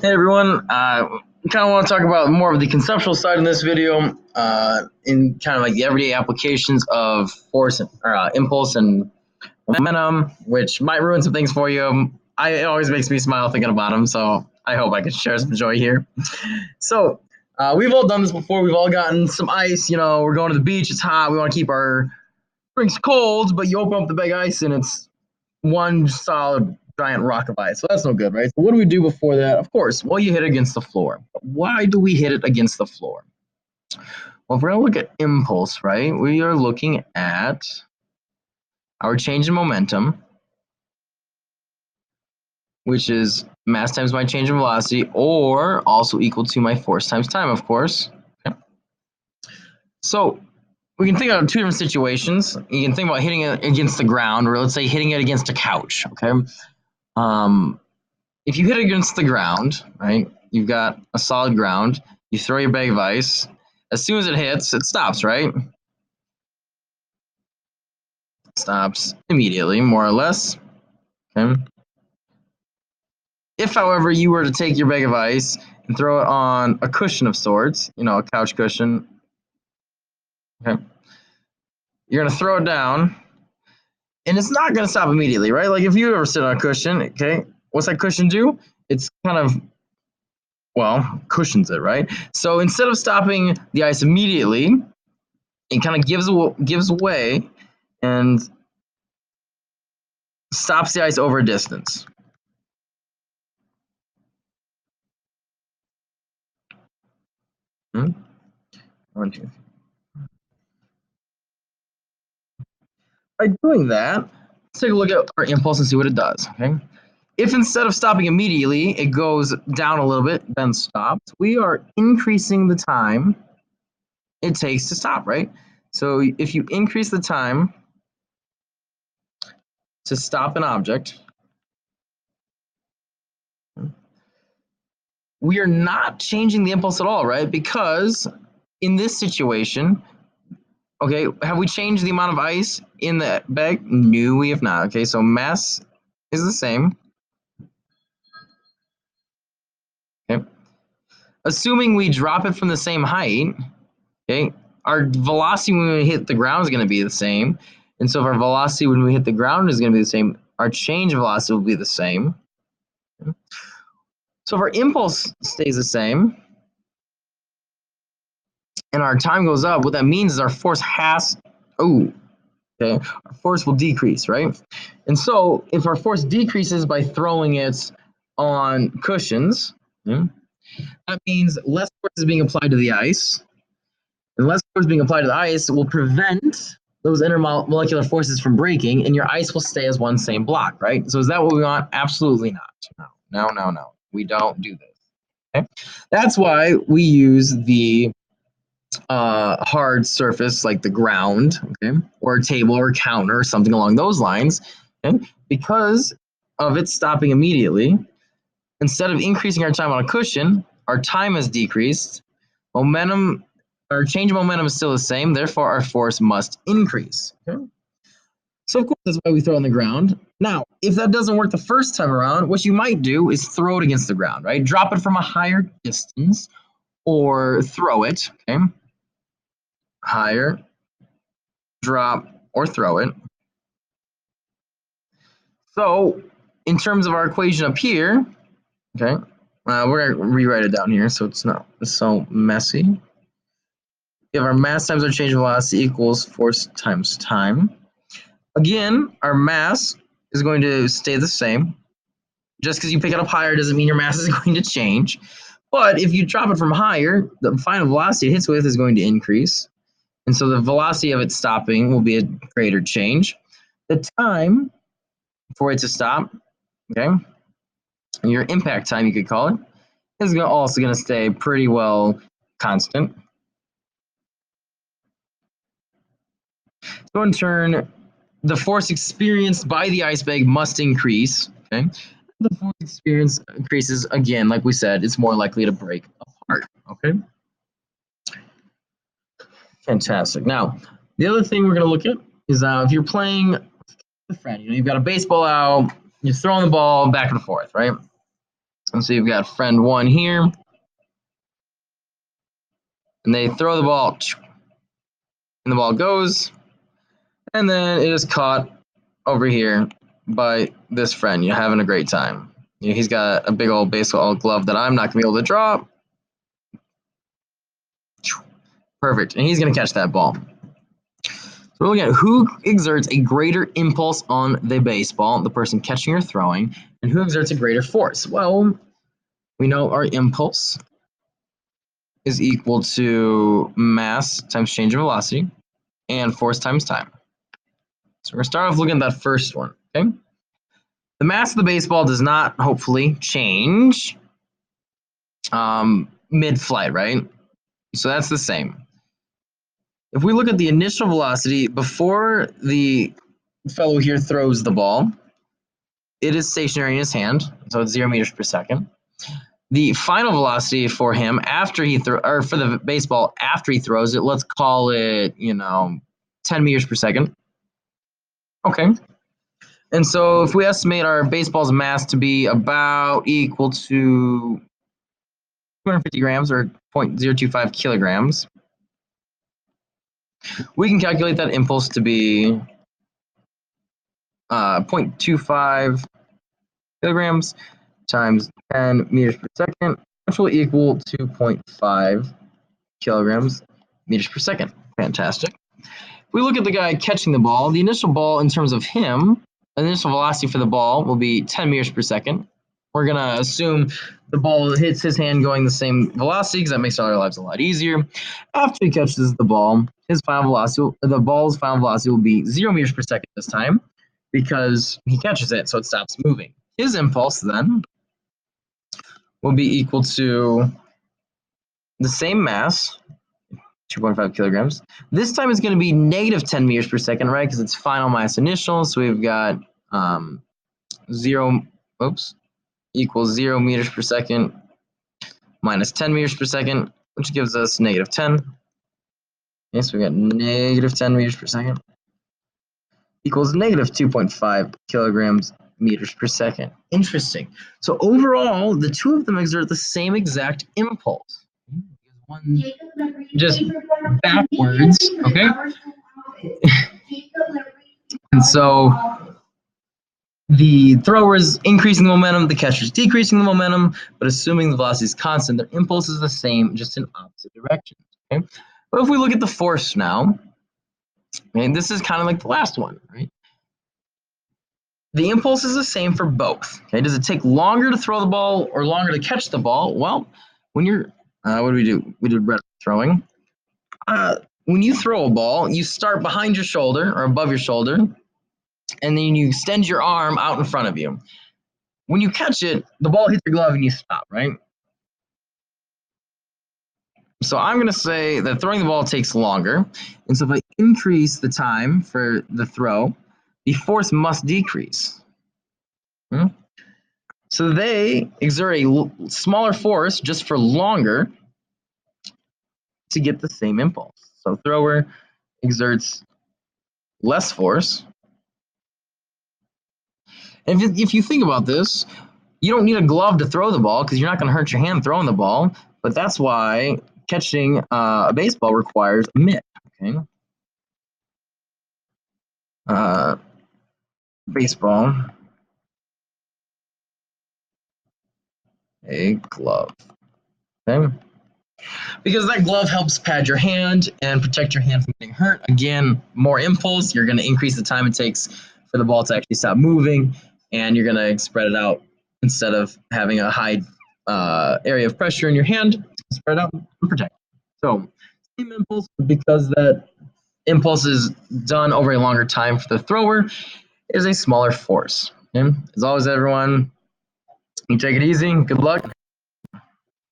Hey everyone, kind of want to talk about more of the conceptual side in this video, in kind of like the everyday applications of force, or impulse and momentum, which might ruin some things for you. It always makes me smile thinking about them, so I hope I can share some joy here. So, we've all done this before. We've all gotten some ice. We're going to the beach. It's hot. We want to keep our drinks cold, but you open up the bag of ice and it's one solid giant rock of ice. So that's no good, right? So what do we do before that? Of course, well, you hit it against the floor. But why do we hit it against the floor? Well, if we're going to look at impulse, right, we are looking at our change in momentum, which is mass times my change in velocity, or also equal to my force times time, of course. Okay. So we can think about two different situations. You can think about hitting it against the ground, or let's say hitting it against a couch, okay? If you hit it against the ground, right, you've got a solid ground, you throw your bag of ice, as soon as it hits, it stops, right? It stops immediately, more or less. Okay. If, however, you were to take your bag of ice and throw it on a cushion of sorts, a couch cushion, okay, you're going to throw it down, and it's not going to stop immediately, right? Like if you ever sit on a cushion, okay, what's that cushion do? It's kind of, cushions it, right? So instead of stopping the ice immediately, it kind of gives way and stops the ice over a distance. One, two. By doing that, let's take a look at our impulse and see what it does. Okay. If instead of stopping immediately, it goes down a little bit, then stops, we are increasing the time it takes to stop, right? So if you increase the time to stop an object, we are not changing the impulse at all, right? Because in this situation, okay, have we changed the amount of ice in the bag? No, we have not. Okay, so mass is the same. Okay. Assuming we drop it from the same height, okay, our velocity when we hit the ground is going to be the same. And so if our velocity when we hit the ground is going to be the same, our change velocity will be the same. Okay. So if our impulse stays the same and our time goes up, what that means is our force our force will decrease, right? And so if our force decreases by throwing it on cushions, that means less force is being applied to the ice. And less force being applied to the ice will prevent those intermolecular forces from breaking, and your ice will stay as one same block, right? So is that what we want? Absolutely not. No. We don't do this. Okay? That's why we use the hard surface like the ground, okay, or a table or counter or something along those lines, okay? Because of it stopping immediately, instead of increasing our time on a cushion, our time has decreased. Momentum, our change of momentum is still the same, therefore our force must increase. Okay? So of course that's why we throw it on the ground. Now, if that doesn't work the first time around, what you might do is throw it against the ground, right? Drop it from a higher distance or throw it, okay? Higher, drop, or throw it. So in terms of our equation up here, okay, we're going to rewrite it down here so it's not so messy. We have our mass times our change of velocity equals force times time. Again, our mass is going to stay the same. Just because you pick it up higher doesn't mean your mass is going to change. But if you drop it from higher, the final velocity it hits with is going to increase. And so the velocity of it stopping will be a greater change. The time for it to stop, okay, your impact time, you could call it, is also going to stay pretty well constant. So in turn, the force experienced by the ice bag must increase. Okay, the force experience increases again. Like we said, it's more likely to break apart. Okay, fantastic. Now, the other thing we're going to look at is if you're playing with a friend, you've got a baseball out, you're throwing the ball back and forth, right? And so you've got friend 1 here. And they throw the ball, and the ball goes, and then it is caught over here by this friend. You're having a great time. He's got a big old baseball glove that I'm not going to be able to draw. Perfect. And he's going to catch that ball. So we're looking at who exerts a greater impulse on the baseball, the person catching or throwing, and who exerts a greater force. Well, we know our impulse is equal to mass times change of velocity and force times time. So we're going to start off looking at that first one, okay? The mass of the baseball does not, hopefully, change mid-flight, right? So that's the same. If we look at the initial velocity before the fellow here throws the ball, it is stationary in his hand, so it's 0 meters per second. The final velocity for him after he or for the baseball after he throws it, let's call it, 10 meters per second. Okay. And so if we estimate our baseball's mass to be about equal to 250 grams or 0.025 kilograms, we can calculate that impulse to be 0.25 kilograms times 10 meters per second, which will equal 2.5 kilograms meters per second. Fantastic. If we look at the guy catching the ball, the initial ball in terms of him, the initial velocity for the ball will be 10 meters per second. We're going to assume the ball hits his hand going the same velocity because that makes our lives a lot easier. After he catches the ball, the ball's final velocity will be 0 meters per second this time because he catches it, so it stops moving. His impulse then will be equal to the same mass, 2.5 kilograms. This time it's going to be negative 10 meters per second, right? Because it's final minus initial. So we've got equals 0 meters per second minus 10 meters per second, which gives us negative 10. Okay, so we got negative 10 meters per second equals negative 2.5 kilograms meters per second. Interesting. So overall, the two of them exert the same exact impulse. One just backwards, okay? And so the thrower is increasing the momentum, the catcher is decreasing the momentum, but assuming the velocity is constant, their impulse is the same, just in opposite directions, okay? But if we look at the force now, and this is kind of like the last one, right? The impulse is the same for both. Okay, does it take longer to throw the ball or longer to catch the ball? Well, when you're, what do we do? We did red throwing. When you throw a ball, you start behind your shoulder or above your shoulder, and then you extend your arm out in front of you. When you catch it, the ball hits your glove and you stop, right? So I'm going to say that throwing the ball takes longer. And so if I increase the time for the throw, the force must decrease. So they exert a smaller force just for longer to get the same impulse. So thrower exerts less force. And if you think about this, you don't need a glove to throw the ball because you're not going to hurt your hand throwing the ball. But that's why catching a baseball requires a mitt. Okay. Baseball, a glove. Okay. Because that glove helps pad your hand and protect your hand from getting hurt. Again, more impulse, you're going to increase the time it takes for the ball to actually stop moving, and you're going to spread it out instead of having a high area of pressure in your hand. Spread out and protect. So, same impulse, because that impulse is done over a longer time for the thrower, is a smaller force. Okay? As always, everyone, you take it easy. Good luck.